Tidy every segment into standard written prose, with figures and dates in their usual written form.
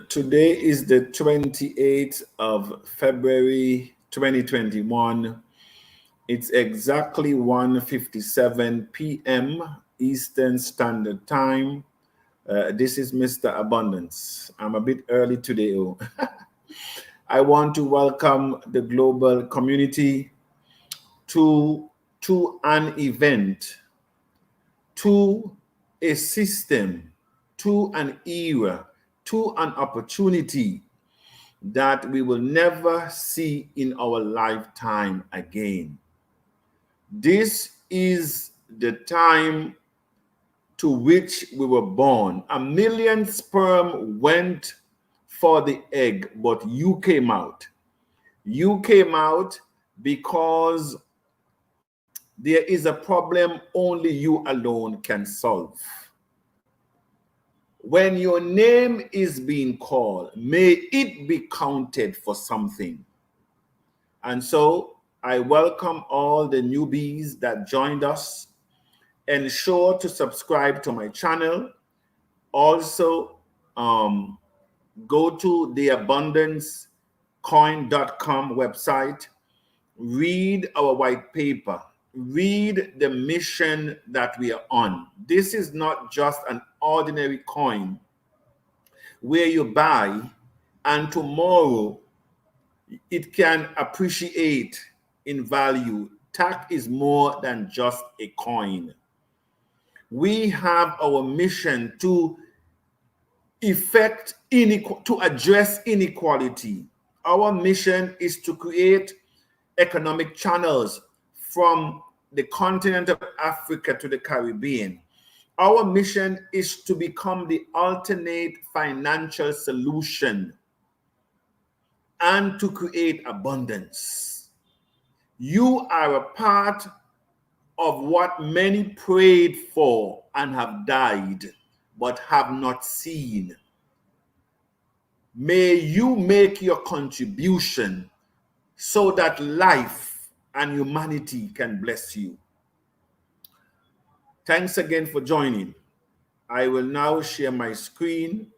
Today is the 28th of February 2021. It's exactly 1:57 p.m. Eastern Standard Time. This is Mr. Abundance. I'm a bit early today. Oh. I want to welcome the global community to, to an event, to a system, to an era, to an opportunity that we will never see in our lifetime again. This is the time to which we were born. A million sperm went for the egg, but you came out. You came out because there is a problem only you alone can solve. When your name is being called, may it be counted for something. And so I welcome all the newbies that joined us. Ensure to subscribe to my channel. Also, go to the abundancecoin.com website. Read our white paper. Read the mission that we are on. This is not just an ordinary coin where you buy and tomorrow it can appreciate in value. TACC is more than just a coin. We have our mission to address inequality. Our mission is to create economic channels from the continent of Africa to the Caribbean. Our mission is to become the alternate financial solution and to create abundance. You are a part of what many prayed for and have died but have not seen. May you make your contribution so that life and humanity can bless you. Thanks again for joining. I will now share my screen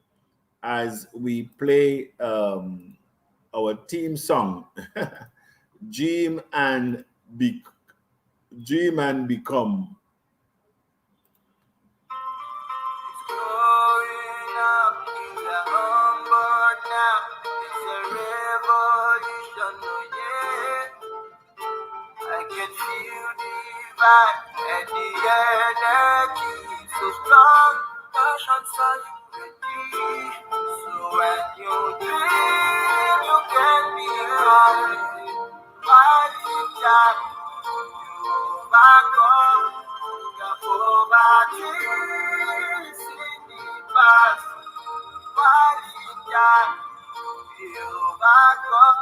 as we play our theme song, Dream and Become. And the energy so strong, passion so ready. So when you dream, you can be right. While you can, you overcome the poverty in the past. While you can, you overcome.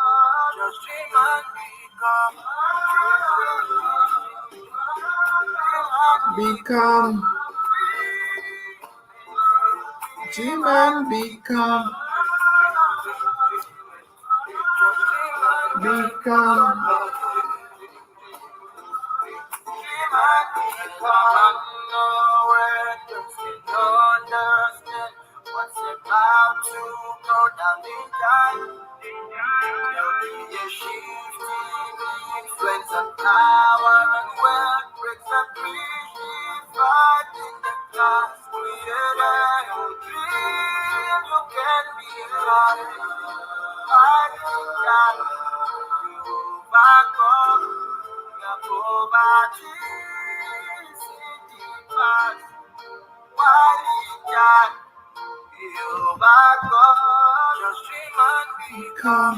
Just dream and become. Become, dream and become, what's about to go down the line. There'll be a shifting influence and power and wealth breaks and fight in the class. Create a new dream, you can be right. I can overcome the poverty in the past. While you can overcome, just dream and become.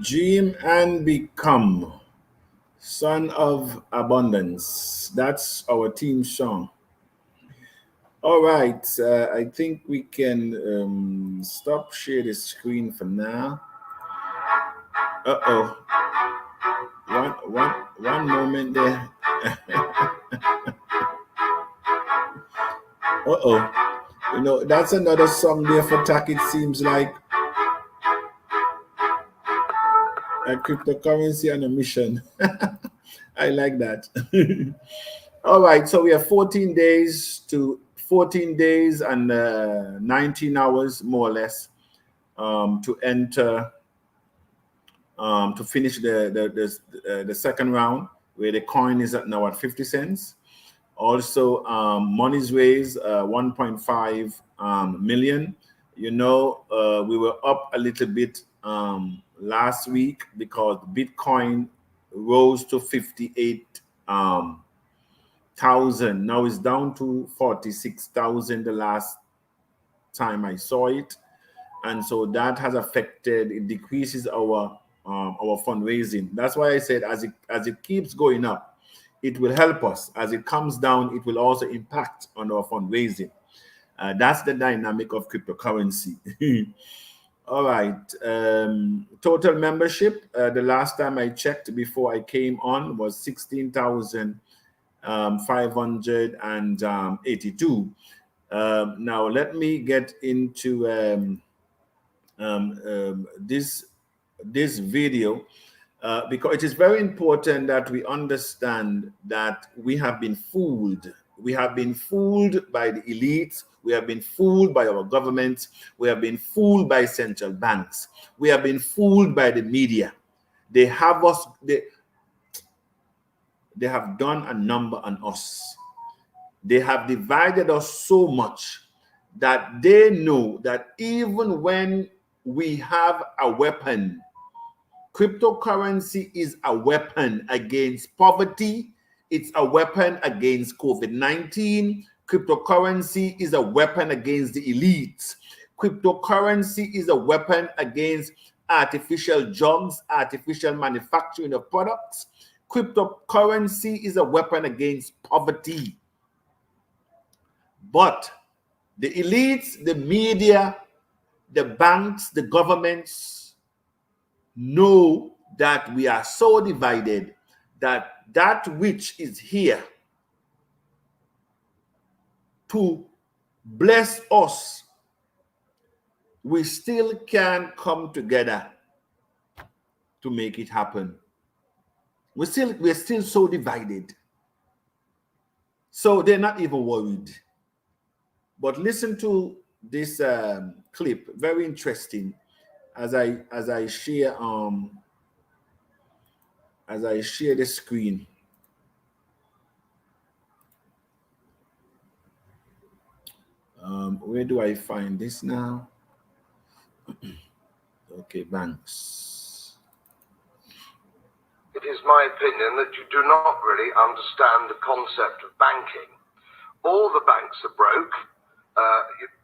Dream and become, son of abundance. That's our theme song. All right. I think we can stop share the screen for now. Uh-oh. One moment there. Uh-oh. You know, that's another song there for TACC, it seems like. A cryptocurrency on a mission. I like that. All right, so we have 14 days and 19 hours more or less to enter to finish the second round, where the coin is now at 50 cents. Also, monies raised 1.5 million. You know, we were up a little bit last week because Bitcoin rose to 58 thousand. Now it's down to 46,000 the last time I saw it, and so that has affected. It decreases our fundraising. That's why I said as it keeps going up, it will help us. As it comes down, it will also impact on our fundraising. That's the dynamic of cryptocurrency. All right. Total membership, the last time I checked before I came on, was 16,582. Now, let me get into this video because it is very important that we understand that we have been fooled. We have been fooled by the elites. We have been fooled by our governments. We have been fooled by central banks. We have been fooled by the media. They have us. They have done a number on us. They have divided us so much that they know that even when we have a weapon, cryptocurrency is a weapon against poverty. It's a weapon against COVID-19. Cryptocurrency is a weapon against the elites. Cryptocurrency is a weapon against artificial drugs, artificial manufacturing of products. Cryptocurrency is a weapon against poverty. But the elites, the media, the banks, the governments know that we are so divided that that which is here to bless us, we still can't come together to make it happen. We're still so divided. So they're not even worried. But listen to this clip, very interesting, as I share the screen. Where do I find this now? Okay, banks. It is my opinion that you do not really understand the concept of banking. All the banks are broke.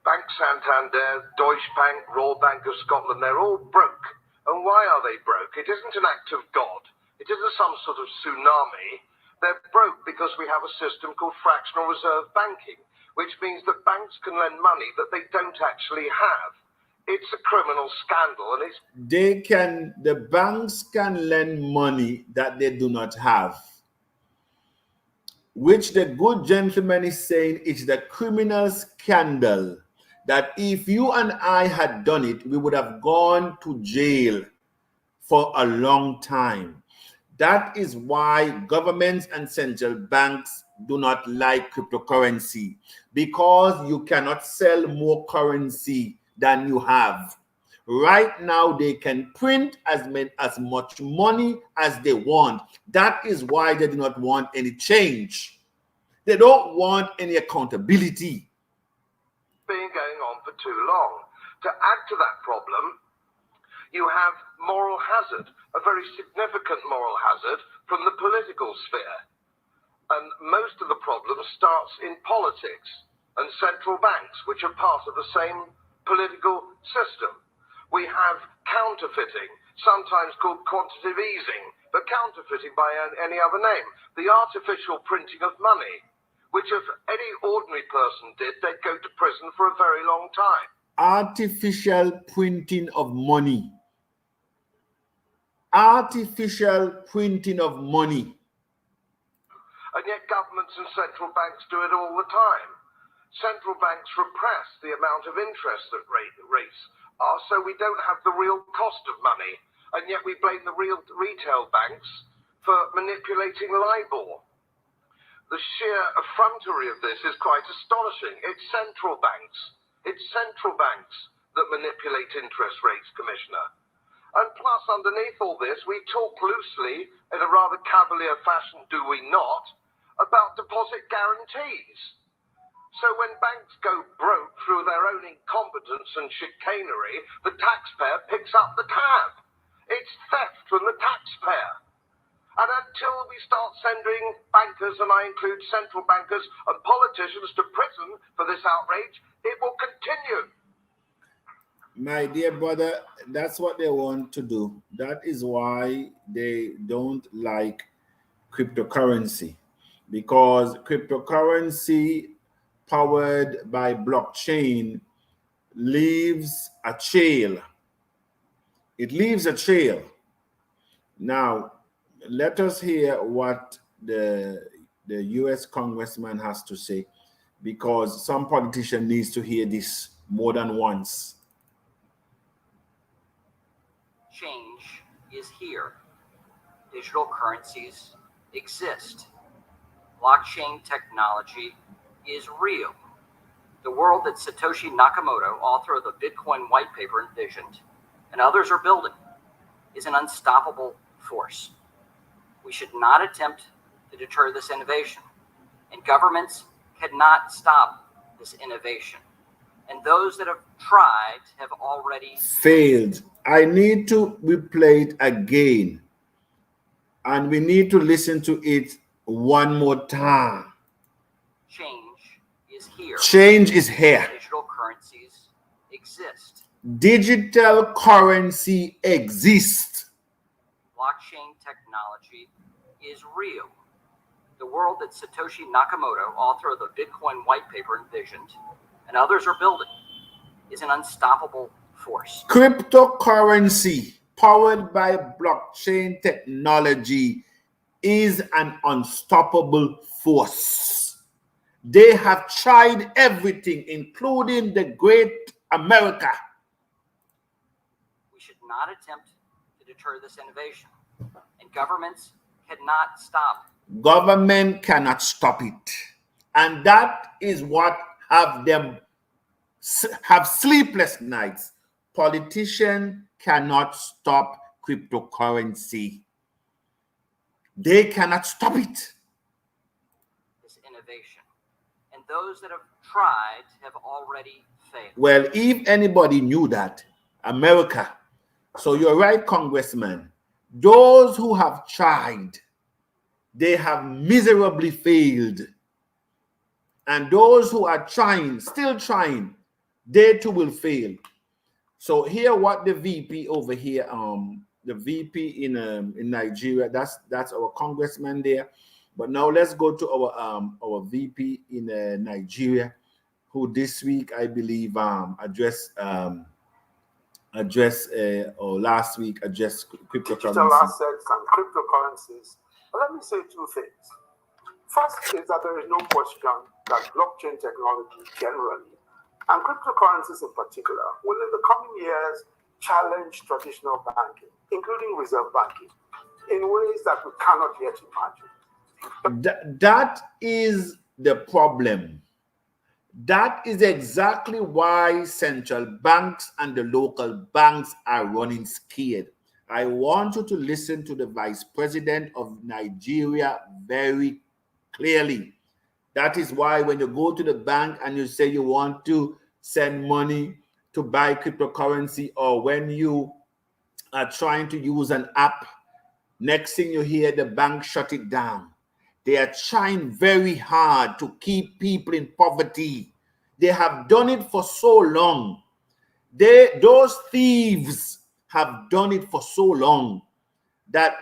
Bank Santander, Deutsche Bank, Royal Bank of Scotland, they're all broke. And why are they broke? It isn't an act of God. It isn't some sort of tsunami. They're broke because we have a system called fractional reserve banking, which means that banks can lend money that they don't actually have. It's a criminal scandal, and the banks can lend money that they do not have, which the good gentleman is saying is the criminal scandal, that if you and I had done it, we would have gone to jail for a long time. That is why governments and central banks do not like cryptocurrency, because you cannot sell more currency than you have. Right now, they can print as much money as they want. That is why they do not want any change. They don't want any accountability. Been going on for too long. To add to that problem, you have moral hazard, a very significant moral hazard from the political sphere. And most of the problem starts in politics and central banks, which are part of the same political system. We have counterfeiting, sometimes called quantitative easing, but counterfeiting by any other name. The artificial printing of money, which if any ordinary person did, they'd go to prison for a very long time. Artificial printing of money. Artificial printing of money. And yet governments and central banks do it all the time. Central banks repress the amount of interest that rates are, so we don't have the real cost of money. And yet we blame the real retail banks for manipulating LIBOR. The sheer effrontery of this is quite astonishing. It's central banks that manipulate interest rates, Commissioner. And plus, underneath all this, we talk loosely, in a rather cavalier fashion, do we not, about deposit guarantees. So when banks go broke through their own incompetence and chicanery, the taxpayer picks up the tab. It's theft from the taxpayer. And until we start sending bankers, and I include central bankers and politicians, to prison for this outrage, it will continue. My dear brother, that's what they want to do. That is why they don't like cryptocurrency, because cryptocurrency powered by blockchain leaves a trail. It leaves a trail. Now, let us hear what the US congressman has to say, because some politician needs to hear this more than once. Change is here. Digital currencies exist. Blockchain technology is real. The world that Satoshi Nakamoto, author of the Bitcoin white paper, envisioned, and others are building, is an unstoppable force. We should not attempt to deter this innovation, and governments cannot stop this innovation. And those that have tried have already failed. I need to replay it again, and we need to listen to it one more time. Change is here. Change is here. Digital currencies exist. Digital currency exists. Blockchain technology is real. The world that Satoshi Nakamoto, author of the Bitcoin white paper, envisioned, and others are building, is an unstoppable force. Cryptocurrency powered by blockchain technology is an unstoppable force. They have tried everything, including the great America. We should not attempt to deter this innovation, and governments cannot stop. Government cannot stop it. And that is what have them have sleepless nights. Politicians cannot stop cryptocurrency. They cannot stop it. This innovation. And those that have tried have already failed. Well, if anybody knew that, America. So you're right, Congressman. Those who have tried, they have miserably failed. And those who are trying, still trying, they too will fail. So here, what the VP over here, the VP in Nigeria, that's our congressman there. But now let's go to our VP in Nigeria, who this week I believe addressed or last week addressed cryptocurrency. Digital assets and cryptocurrencies. But let me say two things. First is that there is no question that blockchain technology generally, and cryptocurrencies in particular, will in the coming years challenge traditional banking, including reserve banking, in ways that we cannot yet imagine. That is the problem. That is exactly why central banks and the local banks are running scared. I want you to listen to the Vice President of Nigeria very clearly. That is why when you go to the bank and you say you want to send money to buy cryptocurrency, or when you are trying to use an app, next thing you hear, the bank shut it down. They are trying very hard to keep people in poverty. They have done it for so long. Those thieves have done it for so long that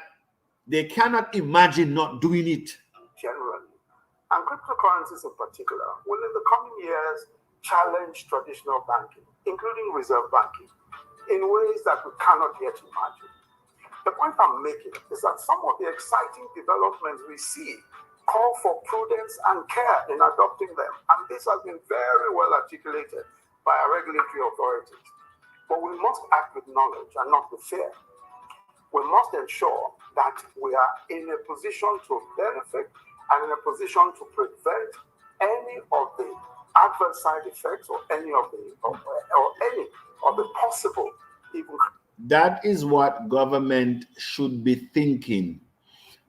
they cannot imagine not doing it. Generally, And cryptocurrencies in particular will in the coming years challenge traditional banking, including reserve banking, in ways that we cannot yet imagine. The point I'm making is that some of the exciting developments we see call for prudence and care in adopting them, and this has been very well articulated by our regulatory authorities. But we must act with knowledge and not with fear. We must ensure that we are in a position to benefit and in a position to prevent any of the adverse side effects or any of the possible even. That is what government should be thinking.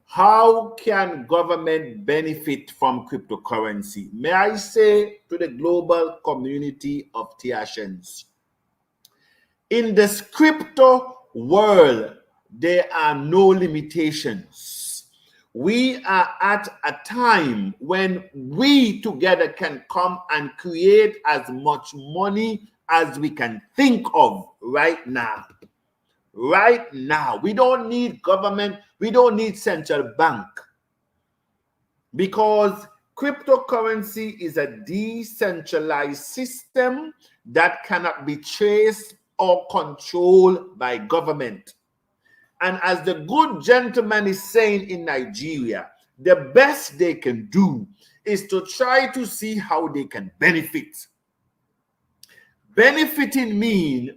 How can government benefit from cryptocurrency? May I say to the global community of Tiashans, in this crypto world, there are no limitations. We are at a time when we together can come and create as much money as we can think of right now. Right now, we don't need government, we don't need central bank, because cryptocurrency is a decentralized system that cannot be traced or controlled by government. And as the good gentleman is saying in Nigeria, the best they can do is to try to see how they can benefit. Benefiting means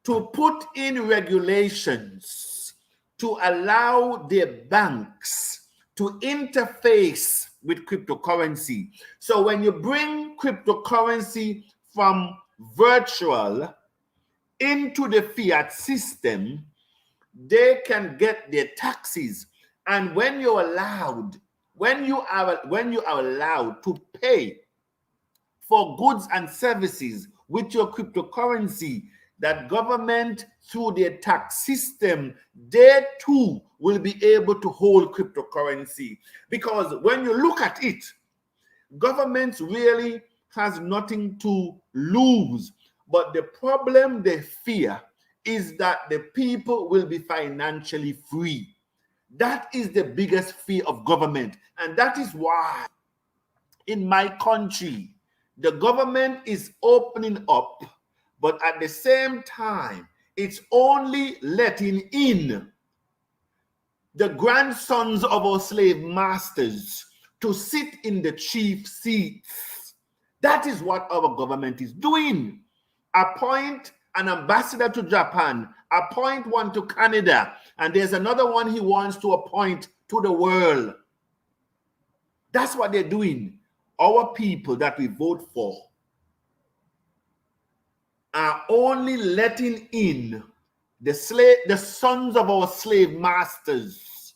to put in regulations to allow the banks to interface with cryptocurrency. So when you bring cryptocurrency from virtual into the fiat system, they can get their taxes. And when you are allowed to pay for goods and services with your cryptocurrency, that government through their tax system, they too will be able to hold cryptocurrency. Because when you look at it, government really has nothing to lose. But the problem they fear is that the people will be financially free. That is the biggest fear of government. And that is why in my country, the government is opening up, but at the same time, it's only letting in the grandsons of our slave masters to sit in the chief seats. That is what our government is doing. Appoint an ambassador to Japan, appoint one to Canada, and there's another one he wants to appoint to the world. That's what they're doing. Our people that we vote for are only letting in the sons of our slave masters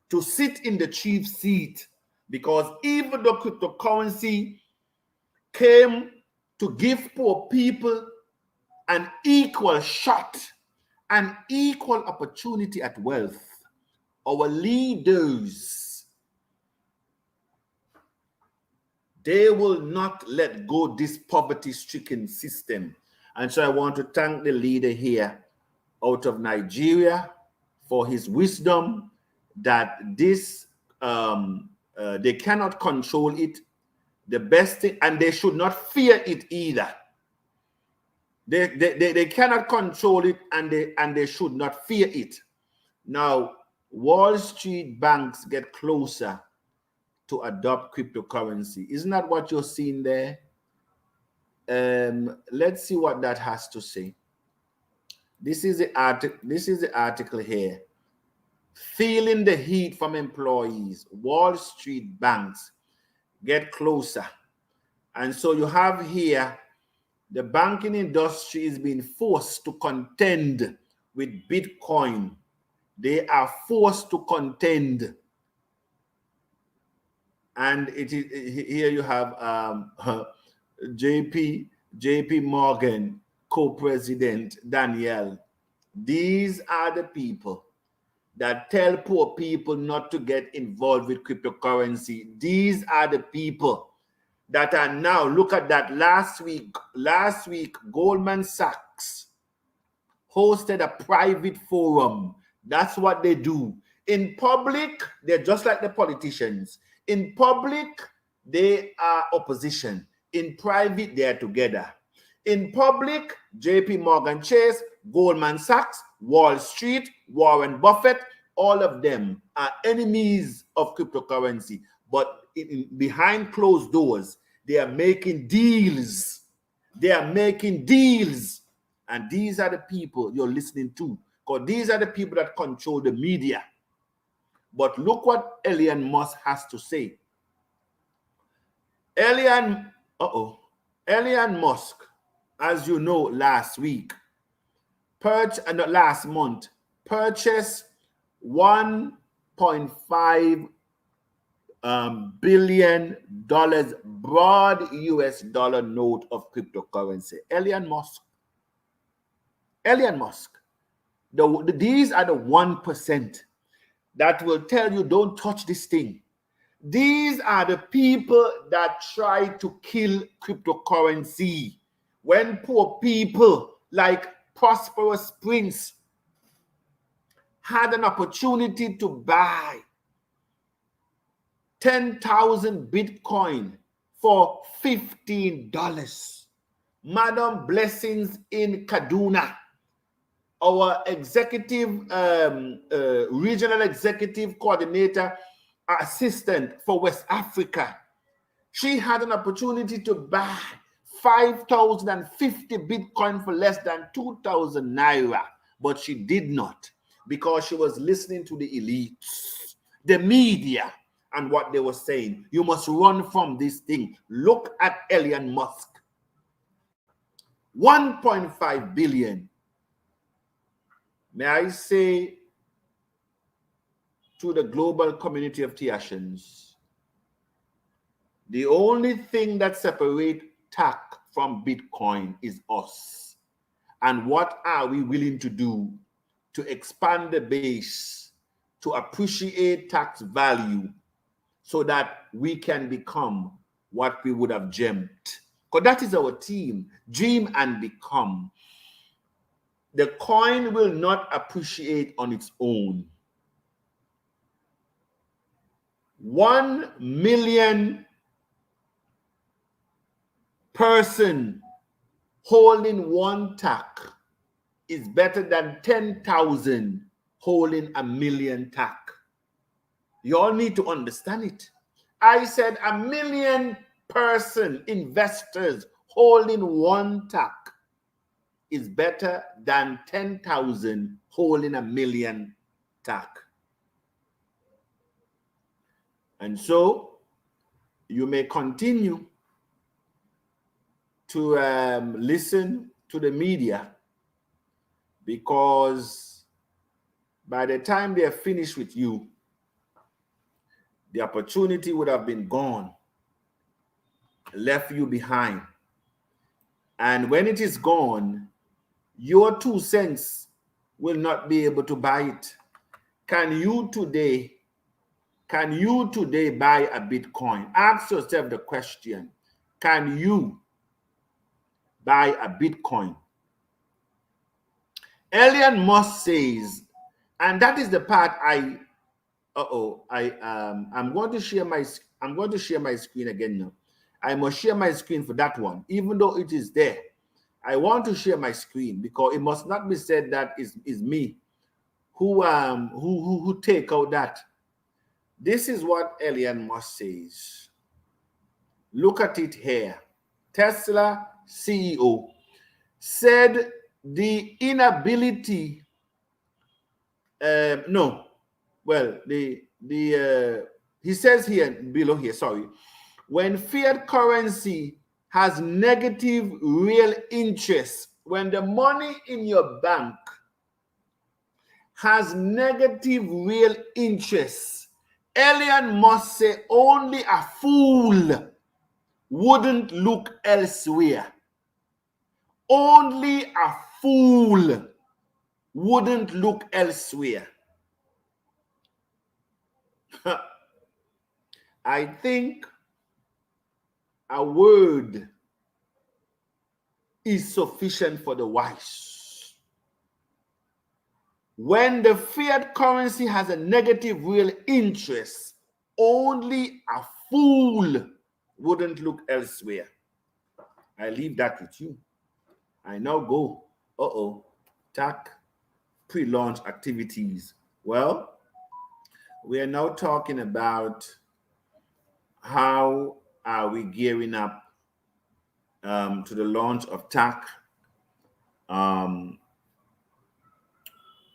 to sit in the chief seat, because even though cryptocurrency came to give poor people an equal shot, an equal opportunity at wealth, our leaders, they will not let go this poverty-stricken system. And so I want to thank the leader here out of Nigeria for his wisdom that this, they cannot control it. The best thing, and they should not fear it either. They cannot control it, and they should not fear it. Now, Wall Street banks get closer to adopt cryptocurrency. Isn't that what you're seeing there? Let's see what that has to say. This is the article here. Feeling the heat from employees, Wall Street banks get closer. And so you have here, the banking industry is being forced to contend with Bitcoin. They are forced to contend. And it is here you have JP Morgan co-president Danielle. These are the people that tell poor people not to get involved with cryptocurrency. These are the people that are now, look at that, last week Goldman Sachs hosted a private forum. That's what they do. In public, they're just like the politicians. In public, they are opposition. In private, they are together. In public, JP Morgan Chase, Goldman Sachs, Wall Street, Warren Buffett, all of them are enemies of cryptocurrency. But behind closed doors, they are making deals. They are making deals. And these are the people you're listening to, because these are the people that control the media. But look what Elon Musk has to say. Elon Musk, as you know, last month, purchased $1.5 billion broad US dollar note of cryptocurrency. Elon Musk. These are the 1% that will tell you don't touch this thing. These are the people that try to kill cryptocurrency. When poor people like Prosperous Prince had an opportunity to buy 10,000 Bitcoin for $15. Madam Blessings in Kaduna, our regional executive coordinator assistant for West Africa, she had an opportunity to buy 5,050 Bitcoin for less than 2,000 Naira, but she did not, because she was listening to the elites, the media, and what they were saying. You must run from this thing. Look at Elon Musk. 1.5 billion. May I say to the global community of Tiashans, the only thing that separates TACC from Bitcoin is us. And what are we willing to do to expand the base, to appreciate TACC's value, so that we can become what we would have dreamt? Because that is our team, dream and become. The coin will not appreciate on its own. 1 million person holding one TACC is better than 10,000 holding a million TACC. You all need to understand it. I said 1 million person investors holding one TACC is better than 10,000 holding a million TACC. And so you may continue to listen to the media, because by the time they are finished with you, the opportunity would have been gone, left you behind. And when it is gone, your 2 cents will not be able to buy it. Can you today buy a Bitcoin? Ask yourself the question, can you buy a Bitcoin? Elon Musk says, and that is the part I'm going to share my screen again now. I must share my screen for that one, even though it is there. I want to share my screen because it must not be said that is me who take out that. This is what Elon Musk says. Look at it here. Tesla CEO said the inability, he says here, below here, sorry, when fiat currency has negative real interest, when the money in your bank has negative real interest, Elon Musk say only a fool wouldn't look elsewhere. Only a fool wouldn't look elsewhere. I think a word is sufficient for the wise. When the fiat currency has a negative real interest, Only a fool wouldn't look elsewhere. I leave that with you. I now go. TACC pre-launch activities. Well, we are now talking about how are we gearing up to the launch of TACC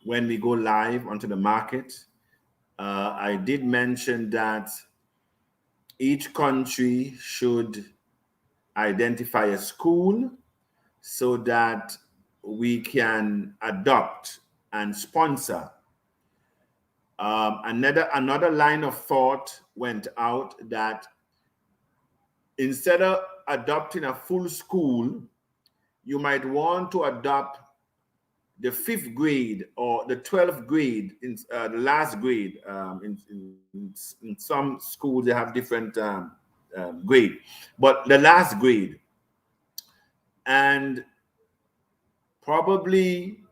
when we go live onto the market. I did mention that each country should identify a school so that we can adopt and sponsor. Another line of thought went out that instead of adopting a full school, you might want to adopt the 5th grade or the 12th grade, in the last grade. In some schools, they have different grade, but the last grade. And probably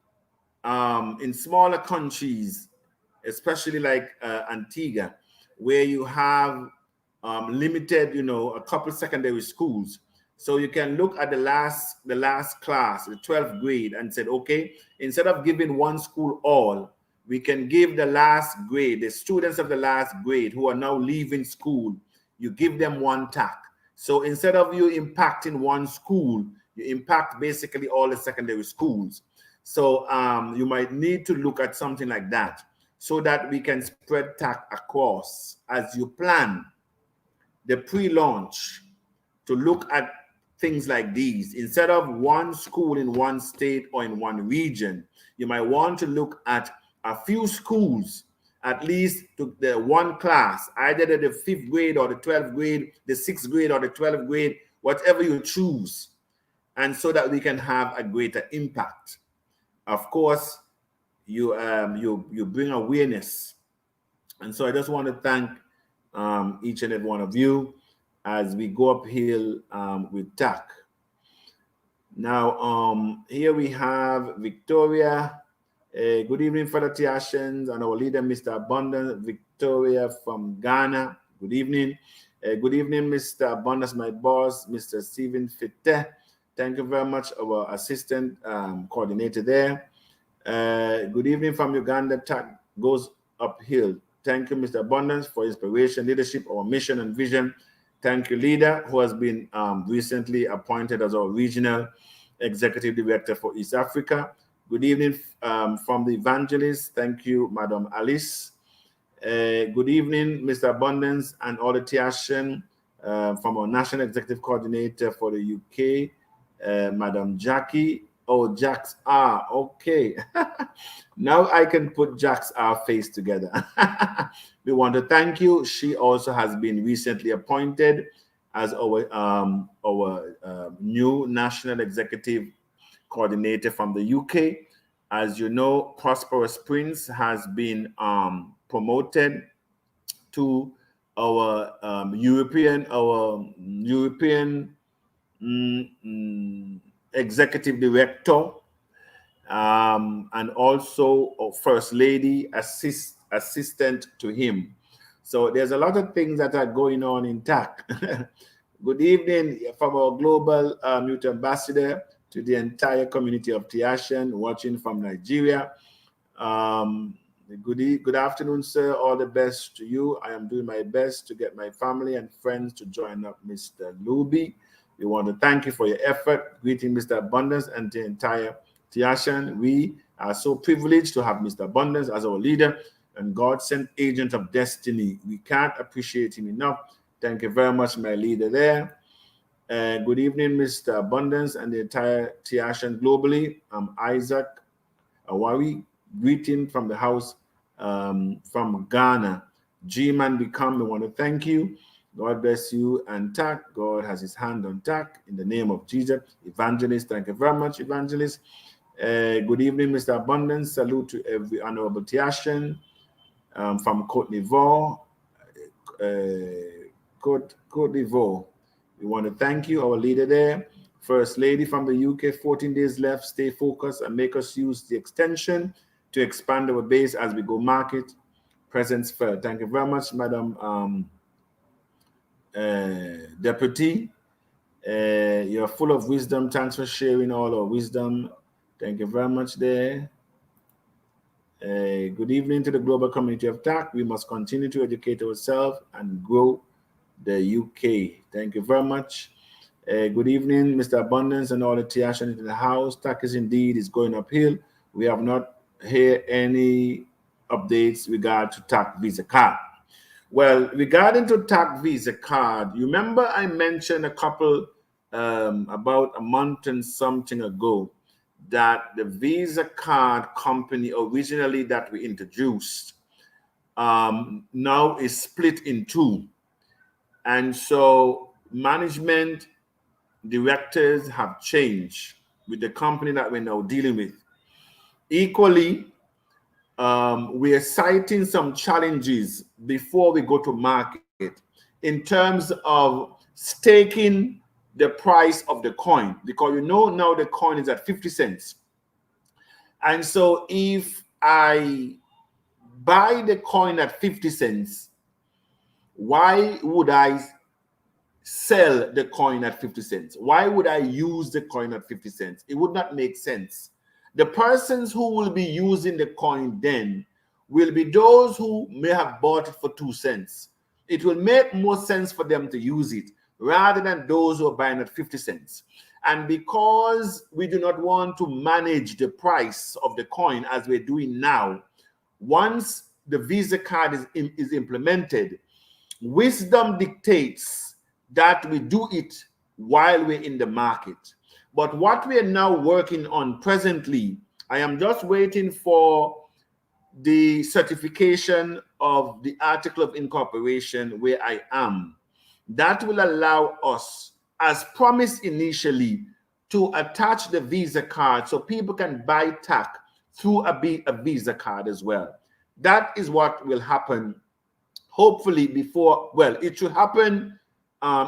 in smaller countries, especially like Antigua, where you have limited, a couple secondary schools. So you can look at the last class, the 12th grade, and said, okay, instead of giving one school all, we can give the last grade, the students of the last grade who are now leaving school, you give them one TACC. So instead of you impacting one school, you impact basically all the secondary schools. So you might need to look at something like that so that we can spread TACC across as you plan the pre-launch to look at things like these. Instead of one school in one state or in one region, you might want to look at a few schools, at least to the one class, either the 5th grade or the 12th grade, the 6th grade or the 12th grade, whatever you choose, and so that we can have a greater impact. Of course, you bring awareness. And so I just want to thank each and every one of you as we go uphill with TACC. Now, here we have Victoria. Good evening, fellow Tiashans, and our leader, Mr. Abundance, Victoria from Ghana. Good evening. Good evening, Mr. Abundance, my boss, Mr. Stephen Fitte. Thank you very much, our assistant coordinator there. Good evening from Uganda. TACC goes uphill. Thank you, Mr. Abundance, for inspiration, leadership, our mission and vision. Thank you, leader, who has been recently appointed as our regional executive director for East Africa. Good evening from the evangelist. Thank you, Madam Alice. Good evening, Mr. Abundance, and all the Tiashan from our national executive coordinator for the UK, Madam Jackie. Oh, Jack's R. Okay. Now I can put Jack's R face together. We want to thank you. She also has been recently appointed as our new national executive coordinator from the UK. As you know, Prosperous Prince has been promoted to our European executive director, and also first lady assistant to him. So there's a lot of things that are going on in TACC. Good evening from our global youth ambassador to the entire community of Tiashan watching from Nigeria. Good afternoon, sir. All the best to you. I am doing my best to get my family and friends to join up Mr. Luby. We want to thank you for your effort. Greeting Mr. Abundance and the entire Tiashan. We are so privileged to have Mr. Abundance as our leader and God-sent agent of destiny. We can't appreciate him enough. Thank you very much, my leader there. Good evening, Mr. Abundance and the entire Tiashan globally. I'm Isaac Awari. Greeting from the house from Ghana. G-Man Become, we want to thank you. God bless you and TACC. God has his hand on TACC in the name of Jesus. Evangelist, thank you very much, Evangelist. Good evening, Mr. Abundance. Salute to every honorable Tiashan from Cote d'Ivoire. Cote d'Ivoire. We want to thank you, our leader there. First lady from the UK, 14 days left. Stay focused and make us use the extension to expand our base as we go market. presence felt. Thank you very much, Madam Deputy. You're full of wisdom. Thanks for sharing all our wisdom. Thank you very much there. Good evening to the global community of TACC. We must continue to educate ourselves and grow the UK. Thank you very much. Good evening, Mr. Abundance and all the TACC in the house. TACC is going uphill. We have not heard any updates regard to TACC Visa card. Well, regarding to TACC Visa card, you remember I mentioned a couple about a month and something ago that the Visa card company originally that we introduced now is split in two. And so management directors have changed with the company that we're now dealing with. Equally, we are citing some challenges before we go to market in terms of staking the price of the coin, because you know now the coin is at 50 cents. And so if I buy the coin at 50 cents, why would I sell the coin at 50 cents? Why would I use the coin at 50 cents? It would not make sense. The persons who will be using the coin then will be those who may have bought it for 2 cents. It will make more sense for them to use it rather than those who are buying at 50 cents. And because we do not want to manage the price of the coin as we're doing now, once the Visa card is implemented, wisdom dictates that we do it while we're in the market. But what we are now working on presently, I am just waiting for the certification of the article of incorporation where I am. That will allow us, as promised initially, to attach the Visa card so people can buy TACC through a Visa card as well. That is what will happen, hopefully before, well, it should happen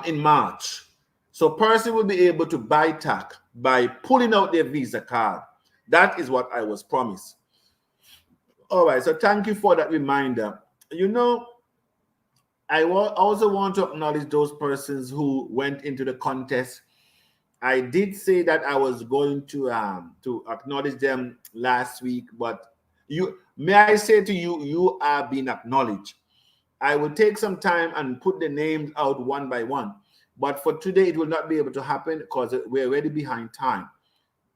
in March. So person will be able to buy TACC by pulling out their Visa card. That is what I was promised. All right, so thank you for that reminder. You know, I also want to acknowledge those persons who went into the contest. I did say that I was going to acknowledge them last week, but may I say to you, you are being acknowledged. I will take some time and put the names out one by one, but for today it will not be able to happen because we're already behind time.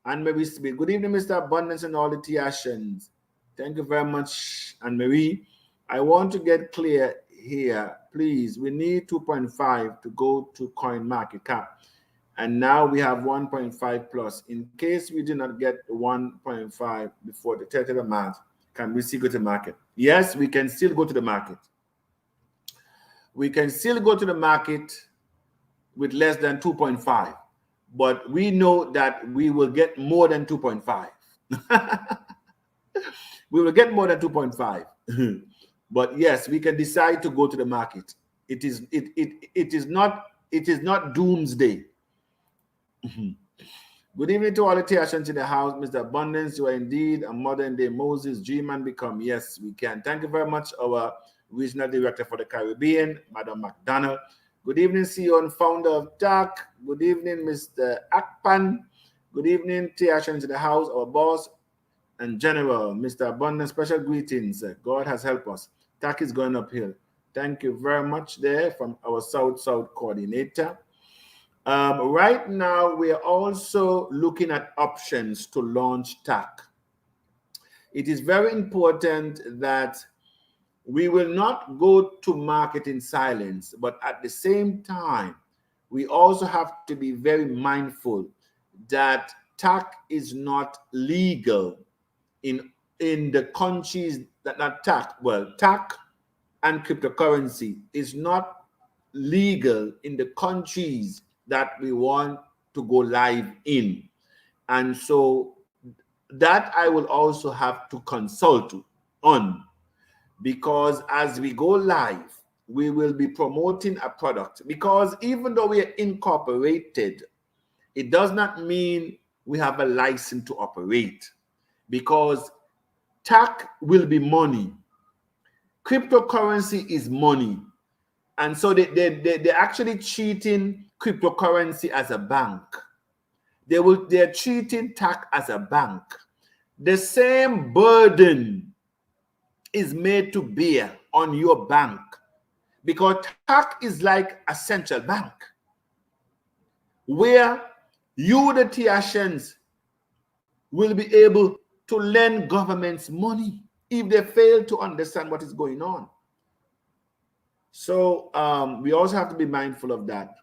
And Marie Smith, good evening, Mr. Abundance and all the Tiashans. Thank you very much, Anne Marie. I want to get clear here, please. We need 2.5 to go to coin market cap. And now we have 1.5 plus. In case we do not get 1.5 before the 30th of March, can we still go to the market? Yes, we can still go to the market. We can still go to the market with less than 2.5. But we know that we will get more than 2.5. We will get more than 2.5. But yes, we can decide to go to the market. It is not doomsday. Good evening to all the Tiashans in the house. Mr. Abundance, you are indeed a modern day Moses. Dream and become. Yes, we can. Thank you very much, our regional director for the Caribbean, Madam McDonald. Good evening, CEO and founder of TACC. Good evening, Mr. Akpan. Good evening, Tiashans in the house, our boss and general, Mr. Abundance. Special greetings. God has helped us. TACC is going uphill. Thank you very much there from our South-South coordinator. Right now, we are also looking at options to launch TACC. It is very important that we will not go to market in silence, but at the same time, we also have to be very mindful that TACC is not legal in the countries that not TACC. Well, TACC and cryptocurrency is not legal in the countries that we want to go live in. And so that I will also have to consult on, because as we go live, we will be promoting a product. Because even though we are incorporated, it does not mean we have a license to operate, because TACC will be money. Cryptocurrency is money. And so they're actually treating cryptocurrency as a bank. They're treating TACC as a bank. The same burden is made to bear on your bank because TACC is like a central bank where you, the Tiashans, will be able to lend governments money if they fail to understand what is going on. So we also have to be mindful of that.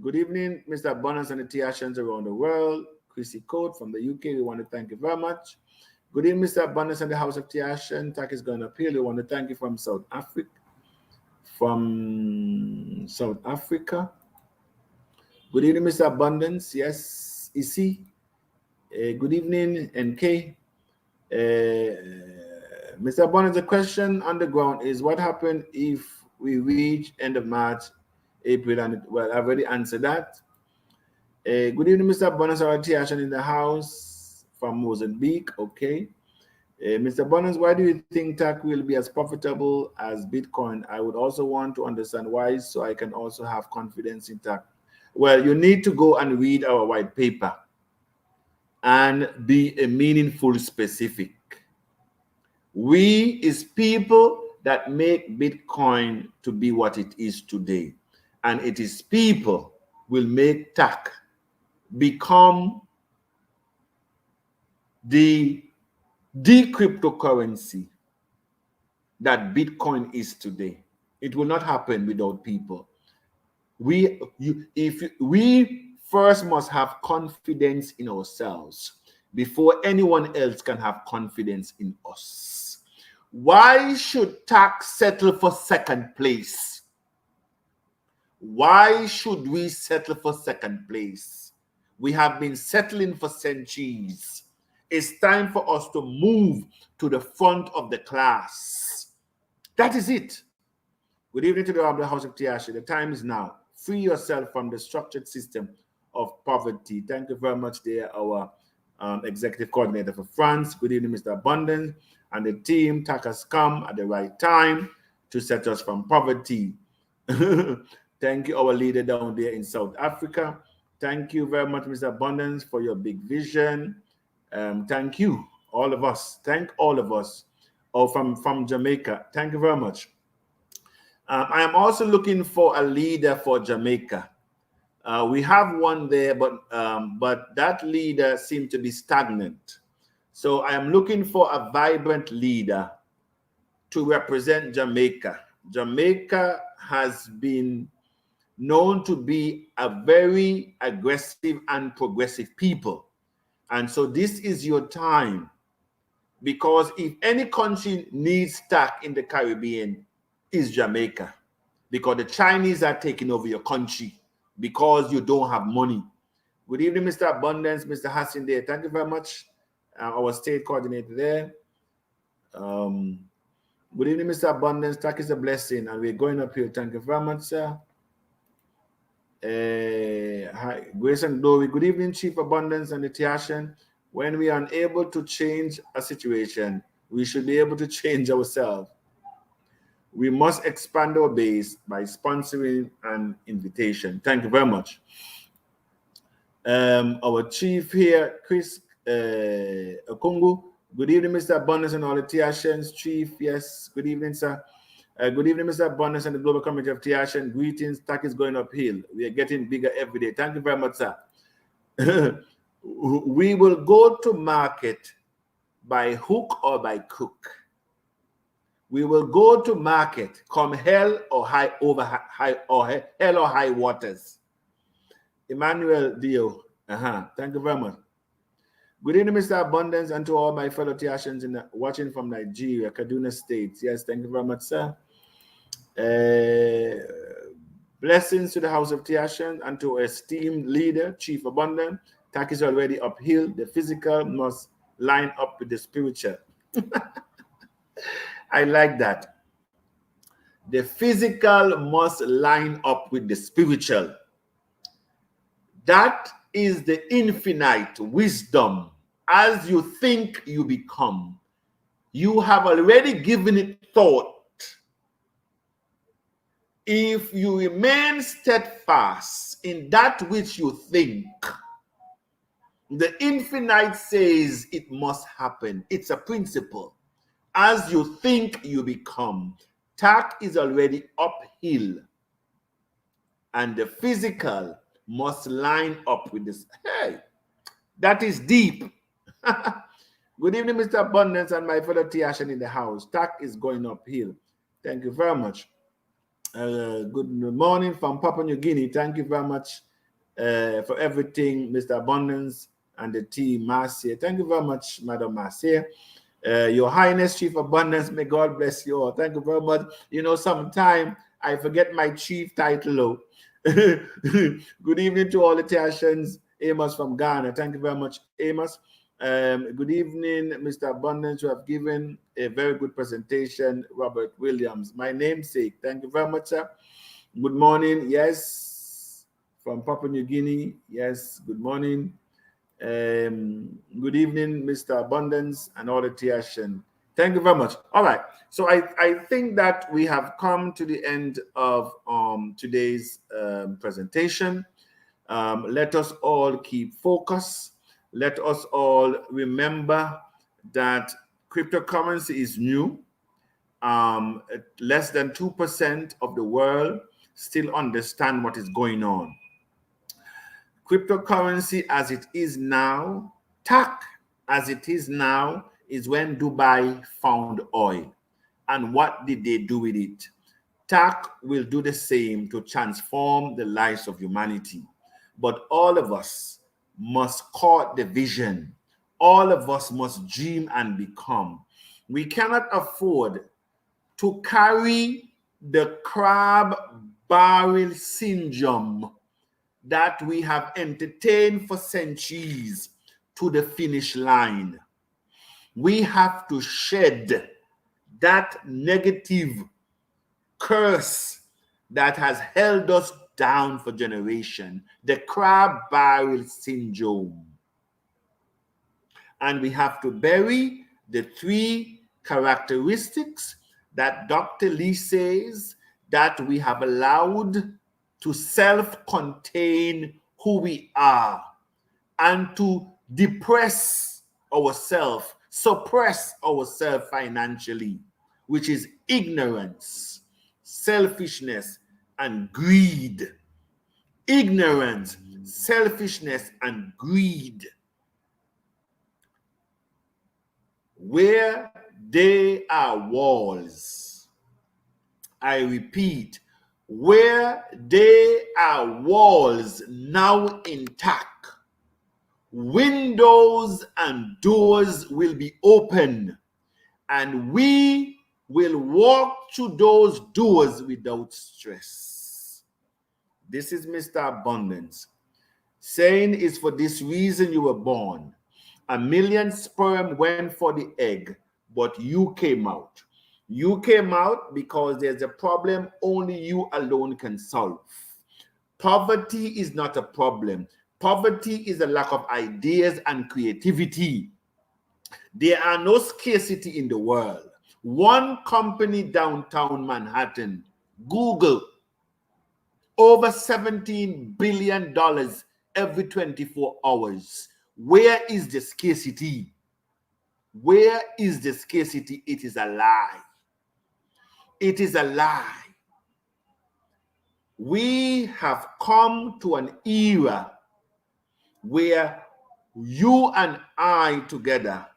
Good evening, Mr. Bonus and the Tiashans around the world. Chrissy Coate from the UK, we want to thank you very much. Good evening, Mr. Bonus and the House of Tiashan. TACC is going to appeal. We want to thank you from South Africa. Good evening, Mr. Abundance. Yes, Isi. Good evening, NK. Mr. Abundance, the question on the ground is what happened if we reach end of March, April, and well, I've already answered that. Good evening, Mr. Abundance, our Tiashan in the house from Mozambique. Okay. Mr. Bonus, why do you think TACC will be as profitable as Bitcoin? I would also want to understand why, so I can also have confidence in TACC. Well, you need to go and read our white paper and be a meaningful specific. We is people that make Bitcoin to be what it is today. And it is people will make TACC become the cryptocurrency that Bitcoin is today. It will not happen without people. We first must have confidence in ourselves before anyone else can have confidence in us. Why should TACC settle for second place? Why should we settle for second place? We have been settling for centuries. It's time for us to move to the front of the class. That is it. Good evening to the Honorable House of Tiashi. The time is now. Free yourself from the structured system of poverty. Thank you very much, there, our executive coordinator for France. Good evening, Mr. Abundance. And the team. TACC has come at the right time to set us from poverty. Thank you, our leader down there in South Africa. Thank you very much, Mr. Abundance, for your big vision. Thank you, all of us. Thank all of us. Oh, from Jamaica. Thank you very much. I am also looking for a leader for Jamaica. We have one there, but that leader seems to be stagnant. So I am looking for a vibrant leader to represent Jamaica. Jamaica has been known to be a very aggressive and progressive people. And so this is your time, because if any country needs TACC in the Caribbean, is Jamaica, because the Chinese are taking over your country because you don't have money. Good evening, Mr. Abundance, Mr. Hassan there. Thank you very much, our state coordinator there. Good evening, Mr. Abundance. TACC is a blessing, and we're going up here. Thank you very much, sir. Hi, Grace and Glory. Good evening, Chief Abundance and the Tiashan. When we are unable to change a situation, we should be able to change ourselves. We must expand our base by sponsoring an invitation. Thank you very much. Our chief here, Chris Okungu. Good evening, Mr. Abundance and all the Tiashans. Chief, yes. Good evening, sir. Good evening, Mr. Abundance and the Global Committee of Tiashan. Greetings. TACC is going uphill. We are getting bigger every day. Thank you very much, sir. We will go to market by hook or by crook. We will go to market come hell or high waters. Emmanuel Dio. Thank you very much. Good evening, Mr. Abundance, and to all my fellow Tiashans watching from Nigeria, Kaduna State. Yes, thank you very much, sir. Blessings to the House of Tiashan and to our esteemed leader, Chief Abundance. TACC is already uphill. The physical must line up with the spiritual. I like that. The physical must line up with the spiritual. That is the infinite wisdom. As you think, you become. You have already given it thought. If you remain steadfast in that which you think, the infinite says it must happen. It's a principle. As you think, you become. TACC is already uphill, and the physical must line up with this. Hey, that is deep. Good evening, Mr. Abundance and my fellow Tiashan in the house. TACC is going uphill. Thank you very much. Good morning from Papua New Guinea. Thank you very much for everything, Mr. Abundance and the team, Marcia. Thank you very much, Madam Marcia. Your Highness, Chief Abundance, may God bless you all. Thank you very much. You know, sometimes I forget my chief title. Good evening to all the Tiashans. Amos from Ghana. Thank you very much, Amos. Good evening, Mr. Abundance. You have given a very good presentation, Robert Williams, my namesake. Thank you very much, sir. Good morning. Yes, from Papua New Guinea. Yes, good morning. Good evening, Mr. Abundance and all the Tiashan. Thank you very much. All right. So I think that we have come to the end of today's presentation. Let us all keep focus. Let us all remember that cryptocurrency is new. Less than 2% of the world still understand what is going on. Cryptocurrency as it is now, TACC as it is now, is when Dubai found oil. And what did they do with it? TACC will do the same to transform the lives of humanity. But all of us must caught the vision. All of us must dream and become. We cannot afford to carry the crab barrel syndrome that we have entertained for centuries to the finish line. We have to shed that negative curse that has held us down for generations, the crab barrel syndrome. And we have to bury the 3 characteristics that Dr. Lee says that we have allowed to self-contain who we are and to depress ourselves, suppress ourselves financially, which is ignorance, selfishness, and greed. Ignorance, selfishness, and greed. Where there are walls, I repeat, where there are walls now intact, windows and doors will be open, and we will walk through those doors without stress. This is Mr. Abundance saying, is for this reason you were born. 1 million sperm went for the egg, but you came out. You came out because there's a problem only you alone can solve. Poverty is not a problem. Poverty is a lack of ideas and creativity. There are no scarcity in the world. One company downtown Manhattan, Google, over $17 billion every 24 hours. Where is the scarcity? Where is the scarcity? It is a lie. It is a lie. We have come to an era where you and I together,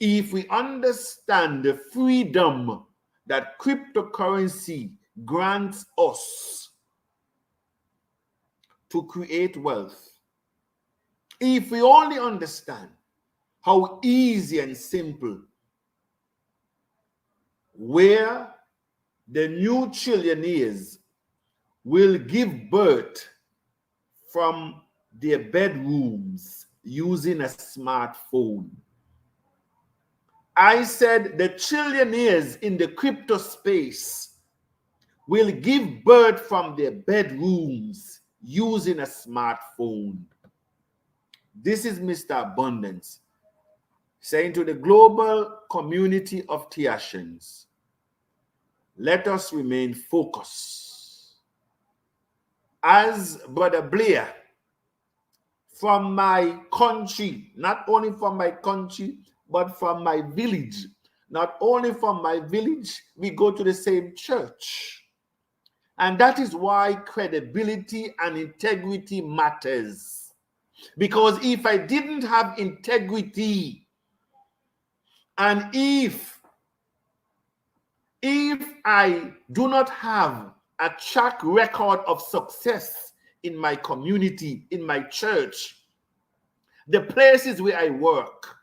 if we understand the freedom that cryptocurrency grants us to create wealth, if we only understand how easy and simple, where the new trillionaires will give birth from their bedrooms using a smartphone. I said the trillionaires in the crypto space will give birth from their bedrooms using a smartphone. This is Mr. Abundance saying to the global community of Tiashans, Let us remain focused. As Brother Blair, from my country, not only from my country, but from my village. Not only from my village, we go to the same church. And that is why credibility and integrity matters. Because if I didn't have integrity, and if I do not have a track record of success in my community, in my church, the places where I work,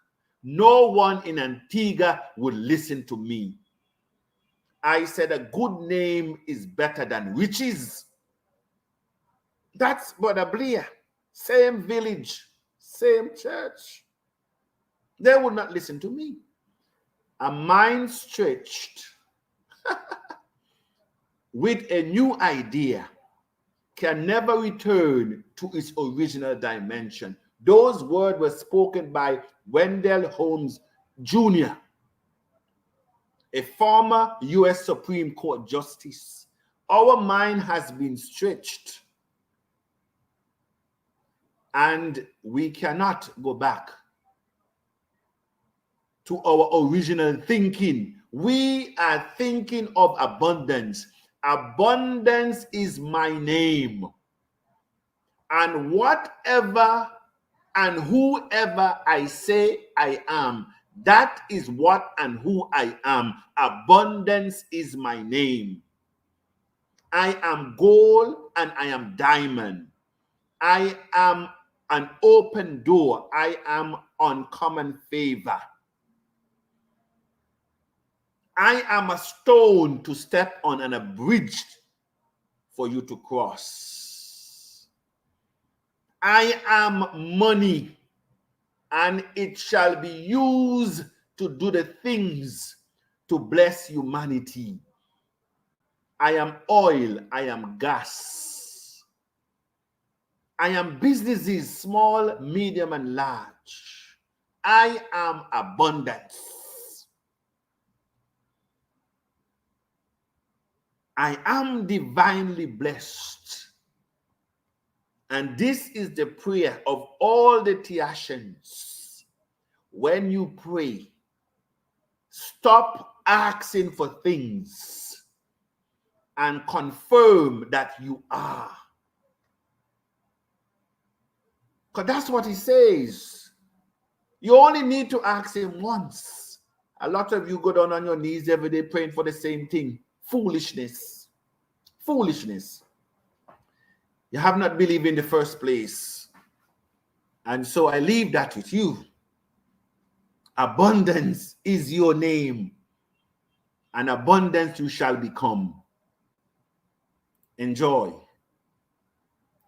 no one in Antigua would listen to me. I said a good name is better than riches. That's Brother Blair. Same village, same church. They would not listen to me. A mind stretched with a new idea can never return to its original dimension. Those words were spoken by Wendell Holmes Jr., a former U.S. Supreme Court Justice. Our mind has been stretched, and we cannot go back to our original thinking. We are thinking of abundance. Abundance is my name. And whatever and whoever I say I am, that is what and who I am. Abundance is my name. I am gold and I am diamond. I am an open door. I am uncommon favor. I am a stone to step on and a bridge for you to cross. I am money, and it shall be used to do the things to bless humanity. I am oil, I am gas. I am businesses, small, medium, and large. I am abundance. I am divinely blessed. And this is the prayer of all the TACCians. When you pray, stop asking for things and confirm that you are. Because that's what he says. You only need to ask him once. A lot of you go down on your knees every day praying for the same thing. Foolishness. Foolishness. You have not believed in the first place. And so I leave that with you. Abundance is your name, and abundance you shall become. Enjoy.